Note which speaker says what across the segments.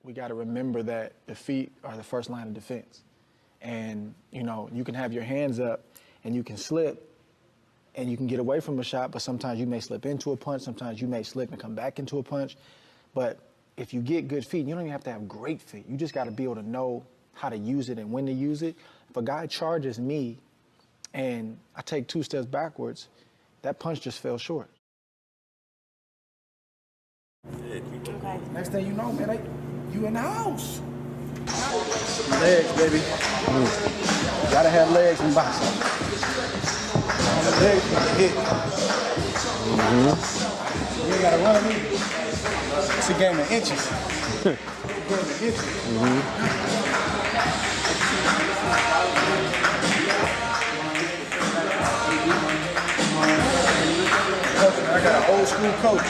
Speaker 1: we got to remember that the feet are the first line of defense. And, you know, you can have your hands up and you can slip and you can get away from a shot, but sometimes you may slip into a punch, sometimes you may slip and come back into a punch. But if you get good feet, you don't even have to have great feet. You just got to be able to know how to use it and when to use it. If a guy charges me and I take 2 steps backwards, that punch just fell short.
Speaker 2: Okay.
Speaker 3: Next thing you know, man, you in the house.
Speaker 1: Legs, baby. Gotta have legs in boxing. The legs gotta hit. You ain't gotta run me. It's a game of inches. It's a game of inches. I got an old school coach.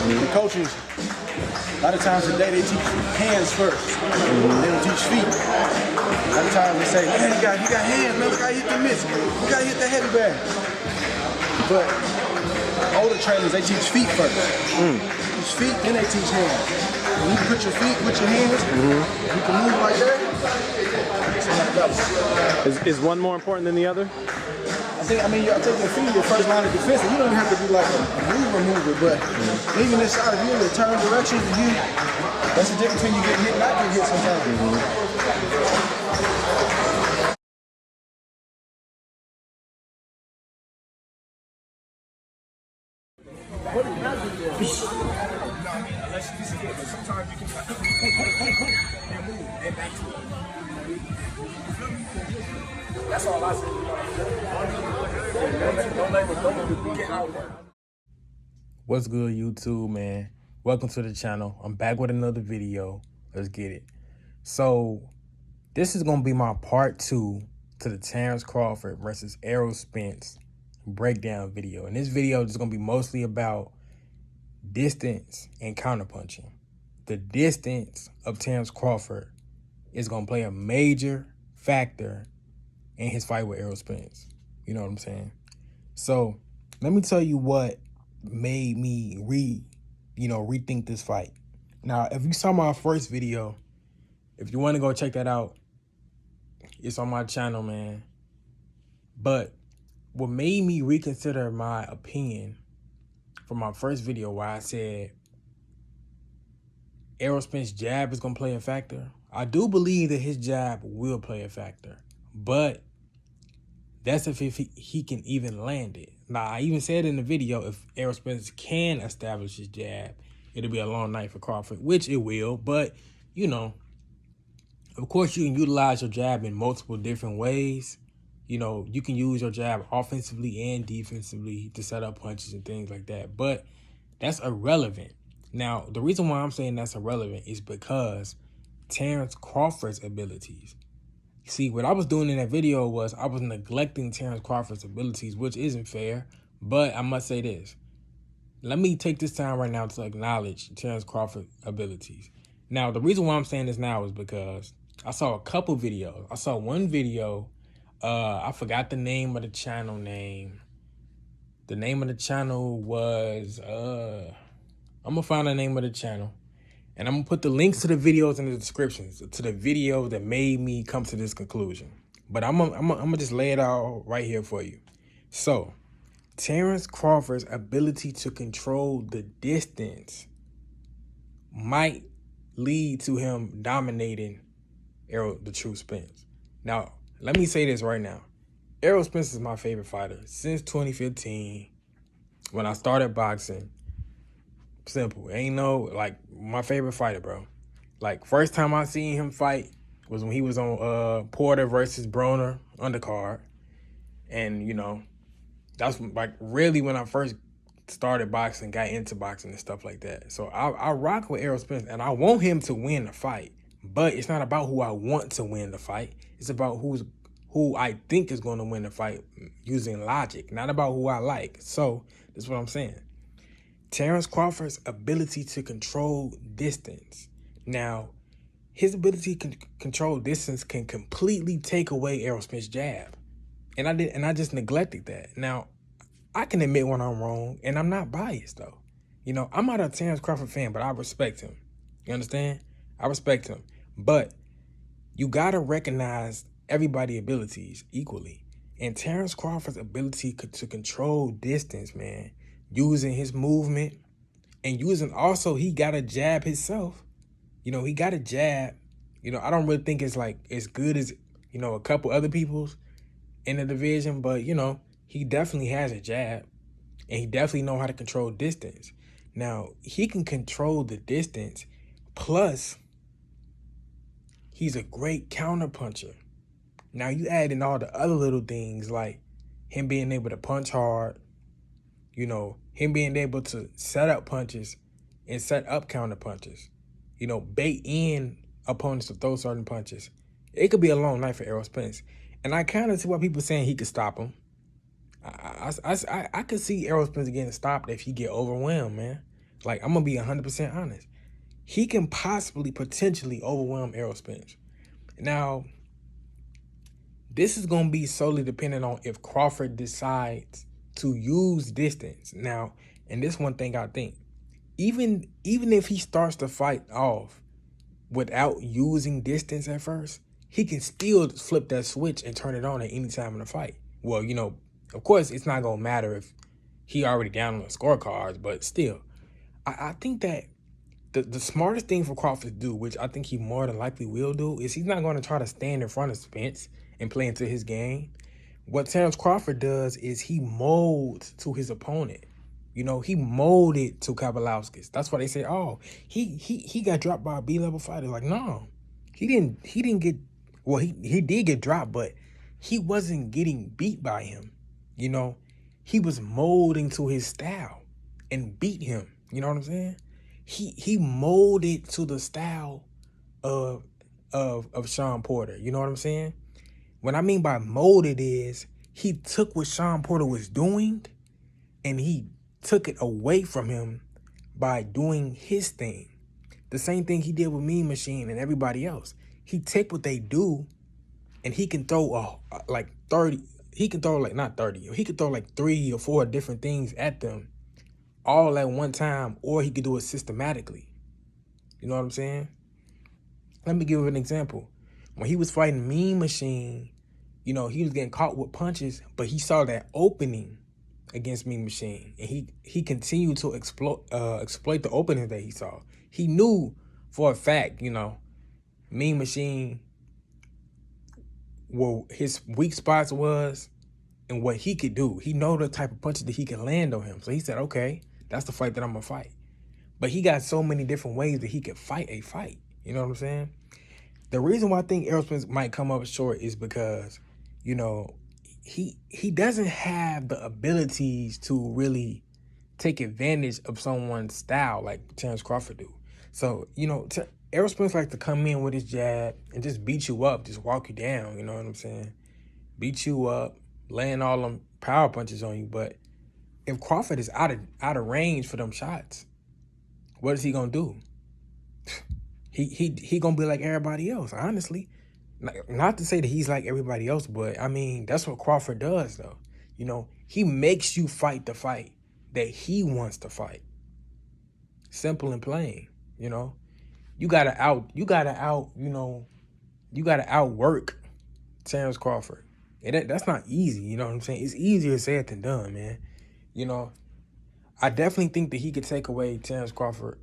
Speaker 1: The coaches, a lot of times today they teach hands first. They don't teach feet. A lot of times they say, man, you got hands, man, look how you hit the mitts. You gotta hit the heavy bag. But older trainers, they teach feet first. Teach feet, then they teach hands. When you put your feet with your hands, you can move like that.
Speaker 4: Is one more important than the other?
Speaker 1: I think your feet are your first line of defense. And you don't even have to be like a mover, but even inside of you, the turn direction, that's the difference between you getting hit and not getting hit sometimes.
Speaker 3: Sometimes you can and move and back to it. That's all I say. Don't let it get out there.
Speaker 4: What's good, YouTube, man? Welcome to the channel. I'm back with another video. Let's get it. So this is going to be my part 2 to the Terence Crawford versus Errol Spence breakdown video. And this video is going to be mostly about distance and counterpunching. The distance of Terence Crawford is going to play a major factor in his fight with Errol Spence. You know what I'm saying? So let me tell you what made me rethink this fight. Now, if you saw my first video, if you want to go check that out, it's on my channel, man. But what made me reconsider my opinion from my first video, where I said Errol Spence's jab is going to play a factor, I do believe that his jab will play a factor, but that's if he can even land it. Now, I even said in the video, if Errol Spence can establish his jab, it'll be a long night for Crawford, which it will. But, you know, of course, you can utilize your jab in multiple different ways. You know, you can use your jab offensively and defensively to set up punches and things like that. But that's irrelevant. Now, the reason why I'm saying that's irrelevant is because Terence Crawford's abilities. See, what I was doing in that video was I was neglecting Terence Crawford's abilities, which isn't fair. But I must say this. Let me take this time right now to acknowledge Terence Crawford's abilities. Now, the reason why I'm saying this now is because I saw a couple videos. I saw one video. I forgot the name of the channel name. The name of the channel was, I'm going to find the name of the channel. And I'm going to put the links to the videos in the descriptions, to the video that made me come to this conclusion. But I'm going to just lay it out right here for you. So, Terence Crawford's ability to control the distance might lead to him dominating Errol the True Spence. Now, let me say this right now. Errol Spence is my favorite fighter since 2015 when I started boxing. Simple. Ain't no, like, my favorite fighter, bro. Like, first time I seen him fight was when he was on Porter versus Broner undercard. And, you know, that's, like, really when I first started boxing, got into boxing and stuff like that. So I rock with Errol Spence, and I want him to win the fight. But it's not about who I want to win the fight. It's about who I think is going to win the fight using logic, not about who I like. So that's what I'm saying. Terence Crawford's ability to control distance. Now, his ability to control distance can completely take away Errol Spence's jab. And I just neglected that. Now, I can admit when I'm wrong, and I'm not biased, though. You know, I'm not a Terence Crawford fan, but I respect him. You understand? I respect him. But you got to recognize everybody's abilities equally. And Terence Crawford's ability to control distance, man, using his movement and using also, he got a jab himself. He got a jab. I don't really think it's like as good as, a couple other people's in the division, but, he definitely has a jab and he definitely know how to control distance. Now, he can control the distance, plus he's a great counterpuncher. Now, you add in all the other little things like him being able to punch hard, him being able to set up punches and set up counter punches, bait in opponents to throw certain punches. It could be a long night for Errol Spence. And I kind of see why people saying he could stop him. I could see Errol Spence getting stopped if he get overwhelmed, man. Like, I'm going to be 100% honest. He can potentially overwhelm Errol Spence. Now, this is going to be solely dependent on if Crawford decides to use distance. Now, and this one thing I think, even if he starts to fight off without using distance at first, he can still flip that switch and turn it on at any time in the fight. Well, of course, it's not going to matter if he already down on the scorecards, but still, I think that the smartest thing for Crawford to do, which I think he more than likely will do, is he's not going to try to stand in front of Spence and play into his game. What Terence Crawford does is he molds to his opponent. He molded to Kabalowskis. That's why they say, oh, he got dropped by a B-level fighter. Like, no, he didn't get, well, he did get dropped, but he wasn't getting beat by him. He was molding to his style and beat him. You know what I'm saying? He molded to the style of Sean Porter. You know what I'm saying? What I mean by molded is he took what Sean Porter was doing and he took it away from him by doing his thing. The same thing he did with Mean Machine and everybody else. He take what they do and he can throw like 30. He can throw like not 30. He could throw like 3 or 4 different things at them all at one time, or he could do it systematically. You know what I'm saying? Let me give you an example. When he was fighting Mean Machine, he was getting caught with punches, but he saw that opening against Mean Machine, and he continued to exploit the opening that he saw. He knew for a fact, Mean Machine, what his weak spots was and what he could do. He know the type of punches that he can land on him. So he said, okay, that's the fight that I'm gonna fight. But he got so many different ways that he could fight a fight. You know what I'm saying? The reason why I think Errol Spence might come up short is because, he doesn't have the abilities to really take advantage of someone's style like Terence Crawford do. So, Errol Spence likes to come in with his jab and just beat you up, just walk you down, you know what I'm saying? Beat you up, laying all them power punches on you. But if Crawford is out of range for them shots, what is he gonna do? He gonna be like everybody else, honestly. Not to say that he's like everybody else, but I mean, that's what Crawford does though. He makes you fight the fight that he wants to fight. Simple and plain, You gotta outwork Terence Crawford. And that's not easy, you know what I'm saying? It's easier said than done, man. I definitely think that he could take away Terence Crawford.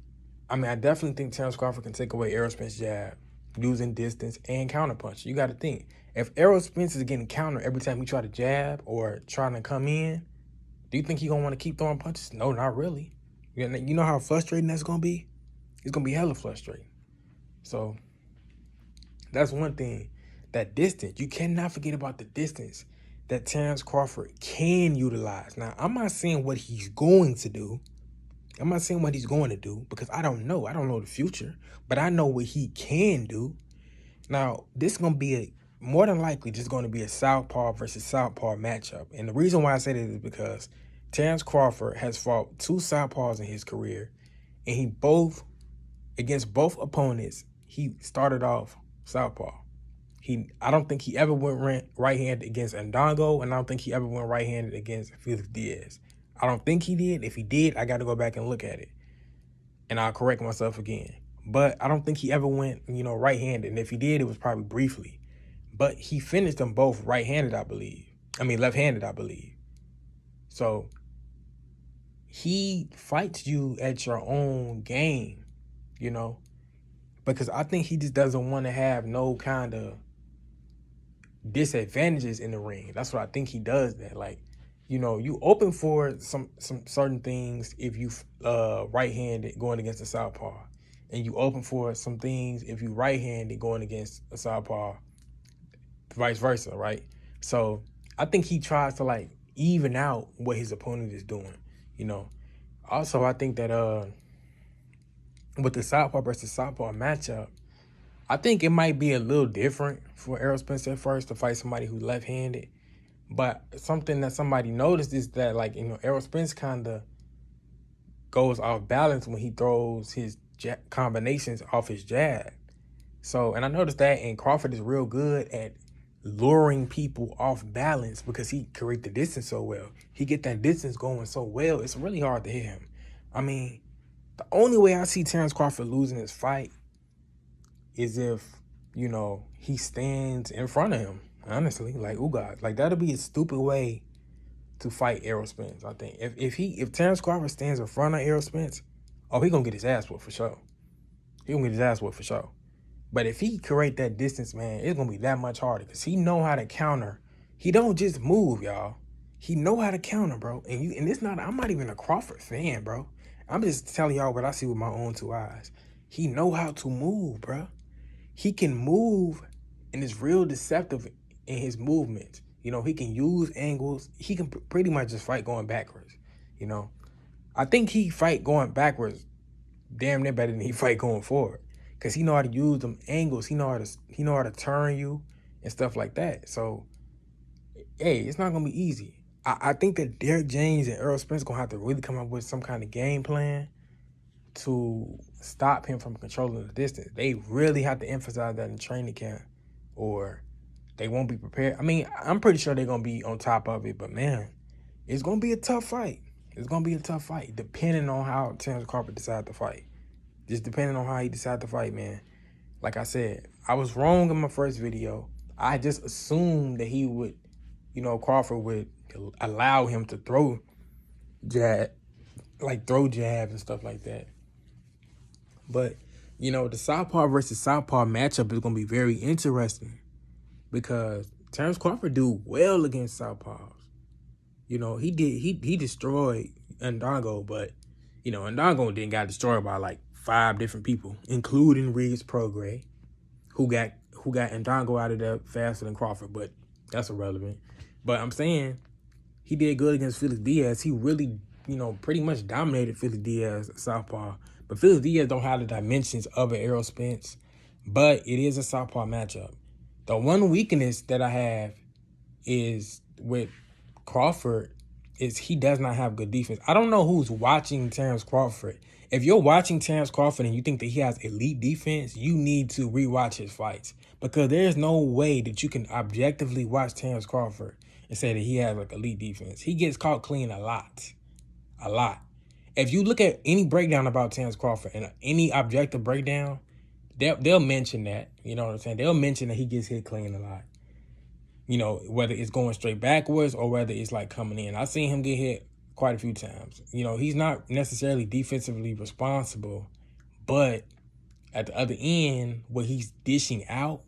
Speaker 4: I definitely think Terence Crawford can take away Errol Spence's jab, using distance and counterpunch. You got to think, if Errol Spence is getting countered every time he try to jab or trying to come in, do you think he gonna want to keep throwing punches? No, not really. You know how frustrating that's gonna be? It's gonna be hella frustrating. So that's one thing. That distance, you cannot forget about the distance that Terence Crawford can utilize. Now, I'm not saying what he's going to do. I'm not saying what he's going to do because I don't know. I don't know the future, but I know what he can do. Now, this is going to be more than likely just going to be a Southpaw versus Southpaw matchup. And the reason why I say that is because Terence Crawford has fought 2 Southpaws in his career, and against both opponents, he started off Southpaw. I don't think he ever went right-handed against Ndongo, and I don't think he ever went right-handed against Felix Diaz. I don't think he did. If he did, I got to go back and look at it. And I'll correct myself again. but I don't think he ever went, right-handed. And if he did, it was probably briefly. But he finished them both right-handed, I believe. I mean, left-handed, I believe. So he fights you at your own game, because I think he just doesn't want to have no kind of disadvantages in the ring. That's what I think he does that. Like, you open for some certain things if you right-handed going against a southpaw, and you open for some things if you right-handed going against a southpaw, vice versa, right? So I think he tries to like even out what his opponent is doing, Also, I think that with the southpaw versus southpaw matchup, I think it might be a little different for Errol Spence at first to fight somebody who's left-handed. But something that somebody noticed is that, like, Errol Spence kind of goes off balance when he throws his combinations off his jab. So, and I noticed that, and Crawford is real good at luring people off balance because he creates the distance so well. He get that distance going so well, it's really hard to hit him. I mean, the only way I see Terence Crawford losing this fight is if, he stands in front of him. Honestly, like, God, like that'll be a stupid way to fight Errol Spence. I think if Terence Crawford stands in front of Errol Spence, he gonna get his ass whooped for sure. He gonna get his ass whooped for sure. But if he create that distance, man, it's gonna be that much harder because he know how to counter. He don't just move, y'all. He know how to counter, bro. And it's not. I'm not even a Crawford fan, bro. I'm just telling y'all what I see with my own two eyes. He know how to move, bro. He can move, and it's real deceptive in his movements. He can use angles. He can pretty much just fight going backwards. I think he fight going backwards damn near better than he fight going forward, because he know how to use them angles. He know how to turn you and stuff like that. So, hey, it's not gonna be easy. I think that Derrick James and Errol Spence gonna have to really come up with some kind of game plan to stop him from controlling the distance. They really have to emphasize that in training camp, or they won't be prepared. I mean, I'm pretty sure they're going to be on top of it, but man, it's going to be a tough fight. It's going to be a tough fight, depending on how Terence Crawford decides to fight. Just depending on how he decides to fight, man. Like I said, I was wrong in my first video. I just assumed that he would, Crawford would allow him to throw jabs and stuff like that. But, the southpaw versus southpaw matchup is going to be very interesting because Terence Crawford do well against southpaws. He destroyed Ndongo, but, Ndongo didn't got destroyed by like 5 different people, including Reeves Prograis, who got Ndongo out of there faster than Crawford, but that's irrelevant. But I'm saying he did good against Felix Diaz. He really, pretty much dominated Felix Diaz southpaw. But Felix Diaz don't have the dimensions of an Errol Spence, but it is a southpaw matchup. The one weakness that I have is with Crawford is he does not have good defense. I don't know who's watching Terence Crawford. If you're watching Terence Crawford and you think that he has elite defense, you need to rewatch his fights, because there's no way that you can objectively watch Terence Crawford and say that he has like elite defense. He gets caught clean a lot. If you look at any breakdown about Terence Crawford and any objective breakdown, they'll mention that. You know what I'm saying? They'll mention that he gets hit clean a lot. Whether it's going straight backwards or whether it's like coming in. I've seen him get hit quite a few times. He's not necessarily defensively responsible, but at the other end, what he's dishing out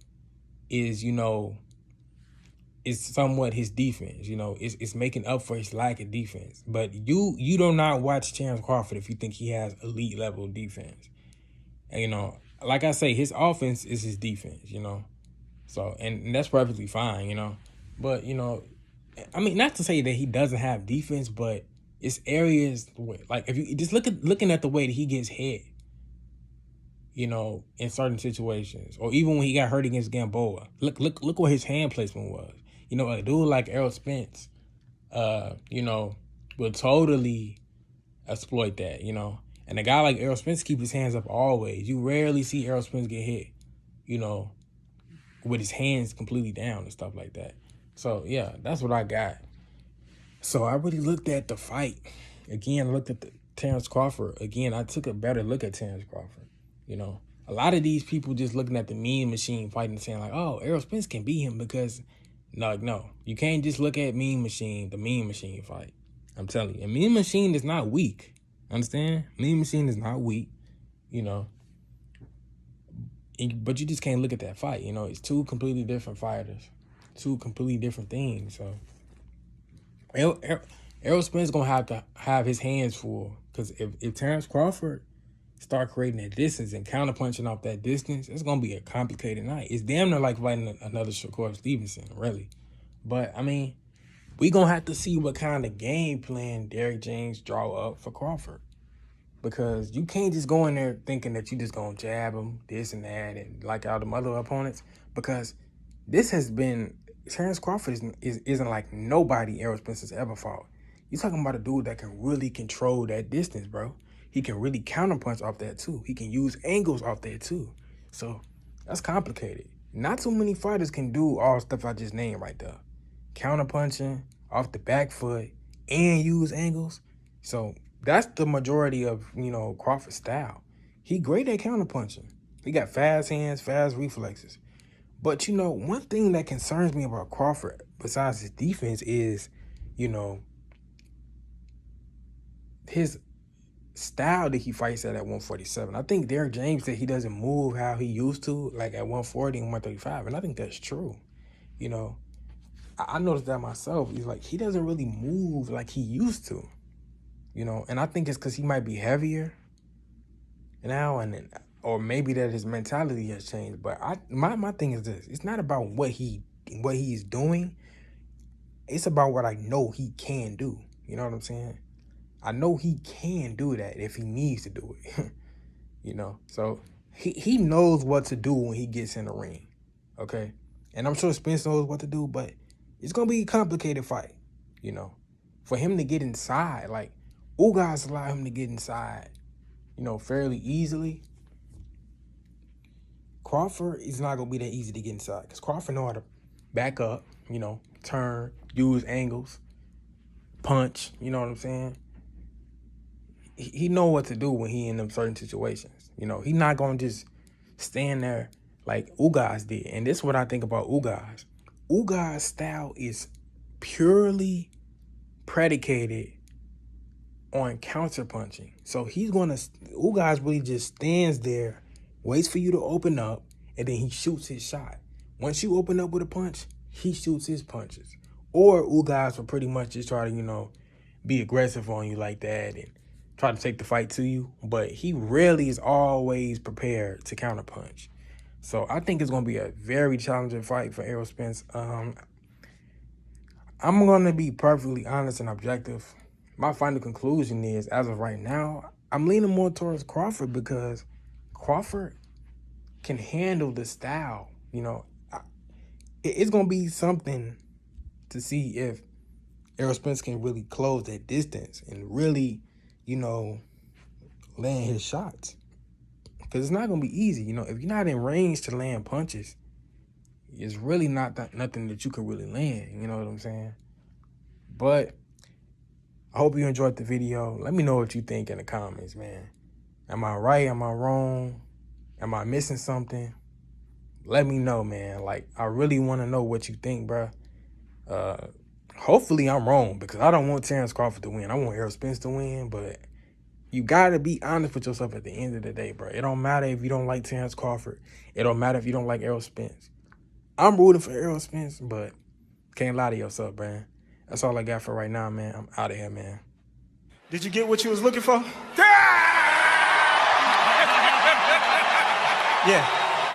Speaker 4: is, is somewhat his defense. It's making up for his lack of defense. But you do not watch Terence Crawford if you think he has elite level defense. And, like I say, his offense is his defense, So, and that's perfectly fine, But, I mean, not to say that he doesn't have defense, but it's areas where, like, if you just looking at the way that he gets hit, in certain situations, or even when he got hurt against Gamboa, look what his hand placement was. A dude like Errol Spence, will totally exploit that, And a guy like Errol Spence keep his hands up always. You rarely see Errol Spence get hit, with his hands completely down and stuff like that. So, yeah, that's what I got. So I really looked at the fight. Again, I looked at Terence Crawford. Again, I took a better look at Terence Crawford. You know, a lot of these people just looking at the Mean Machine fight and saying like, oh, Errol Spence can beat him because, no, you can't just look at the Mean Machine fight. I'm telling you, and Mean Machine is not weak. Understand? Mean Machine is not weak, you know. But you just can't look at that fight. You know, it's two completely different fighters, two completely different things. So Errol Spence gonna have to have his hands full, because if Terence Crawford start creating that distance and counterpunching off that distance, it's gonna be a complicated night. It's damn near like fighting another Shakur Stevenson, really. But I mean, we gonna have to see what kind of game plan Derrick James draw up for Crawford, because you can't just go in there thinking that you just gonna jab him this and that and like all the other opponents, because this has been Terence Crawford isn't like nobody Errol Spence has ever fought. You're talking about a dude that can really control that distance, bro. He can really counterpunch off that too. He can use angles off there too. So that's complicated. Not too many fighters can do all stuff I just named right there. Counterpunching off the back foot and use angles. So that's the majority of, you know, Crawford's style. He great at counterpunching. He got fast hands, fast reflexes. But, you know, one thing that concerns me about Crawford, besides his defense, is, you know, his style that he fights at 147. I think Derrick James said he doesn't move how he used to, like at 140 and 135, and I think that's true. You know, I noticed that myself. He's like, he doesn't really move like he used to, you know, and I think it's because he might be heavier now, or maybe that his mentality has changed. But my thing is this: it's not about what he's doing. It's about what I know he can do. You know what I'm saying? I know he can do that if he needs to do it. You know, so he knows what to do when he gets in the ring. Okay, and I'm sure Spence knows what to do, but it's gonna be a complicated fight. You know, for him to get inside, like Ugas allow him to get inside, you know, fairly easily. Crawford is not gonna be that easy to get inside, because Crawford know how to back up, you know, turn, use angles, punch. You know what I'm saying? He know what to do when he in them certain situations. You know, he not gonna just stand there like Ugas did. And this is what I think about Ugas. Ugas' style is purely predicated on counterpunching. So Ugas really just stands there, waits for you to open up, and then he shoots his shot. Once you open up with a punch, he shoots his punches. Or Ugas will pretty much just try to, you know, be aggressive on you like that and try to take the fight to you. But he really is always prepared to counterpunch. So I think it's going to be a very challenging fight for Errol Spence. I'm going to be perfectly honest and objective. My final conclusion is, as of right now, I'm leaning more towards Crawford, because Crawford can handle the style. You know, it's going to be something to see if Errol Spence can really close that distance and really, you know, land his shots. Because it's not going to be easy. You know, if you're not in range to land punches, it's really nothing that you can really land. You know what I'm saying? But I hope you enjoyed the video. Let me know what you think in the comments, man. Am I right? Am I wrong? Am I missing something? Let me know, man. Like, I really want to know what you think, bro. Hopefully I'm wrong, because I don't want Terence Crawford to win. I want Errol Spence to win, but you got to be honest with yourself at the end of the day, bro. It don't matter if you don't like Terence Crawford. It don't matter if you don't like Errol Spence. I'm rooting for Errol Spence, but can't lie to yourself, man. That's all I got for right now, man. I'm out of here, man.
Speaker 3: Did you get what you was looking for? Yeah.